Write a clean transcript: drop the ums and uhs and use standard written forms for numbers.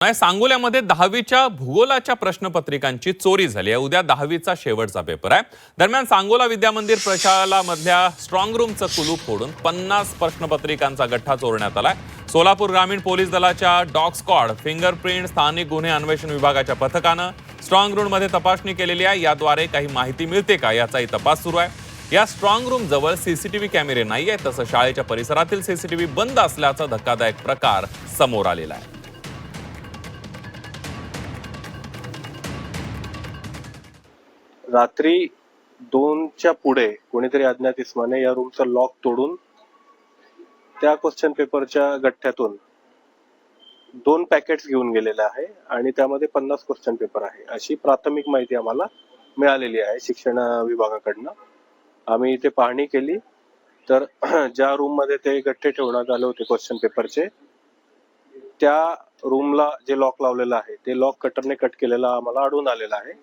नाही, सांगोल्यामध्ये 10वीच्या भूगोलाच्या प्रश्नपत्रिकांची चोरी झाली आहे। उद्या 10वीचा शेवटचा पेपर आहे। दरम्यान सांगोला विद्यामंदिर प्रशालामधल्या स्ट्रॉंग रूमचं कुलूप फोडून 50 प्रश्नपत्रिकांचा गठ्ठा चोरण्यात आलाय। सोलापूर ग्रामीण पोलीस दलाच्या डॉग स्क्वॉड, फिंगरप्रिंट, स्थानिक गुन्हे अन्वेषण विभागाच्या पथकानं स्ट्रॉंग रूममध्ये तपासणी केलेली आहे। याद्वारे काही माहिती मिळते का याचाही तपास सुरू आहे। या स्ट्रॉंग रूम जवळ सीसीटीव्ही कॅमेरे नाहीये, तसं शाळेच्या परिसरातील सीसीटीव्ही बंद असल्याचा धक्कादायक प्रकार समोर आलेला आहे। रात्री 2च्या पुढे कोणीतरी अज्ञात इसमाने या रूमचा लॉक तोडून त्या क्वेश्चन पेपरच्या गठ्ठ्यातून 2 पॅकेट्स घेऊन गेलेले आहे आणि त्यामध्ये 50 क्वेश्चन पेपर आहे, अशी प्राथमिक माहिती आम्हाला मिळालेली आहे शिक्षण विभागाकडनं। आम्ही इथे पाहणी केली तर ज्या रूम मध्ये ते गठ्ठे ठेवण्यात आले होते क्वेश्चन पेपरचे, त्या रूमला जे लॉक लावलेलं आहे ते लॉक कटरने कट केलेला आम्हाला आढळून आलेला आहे।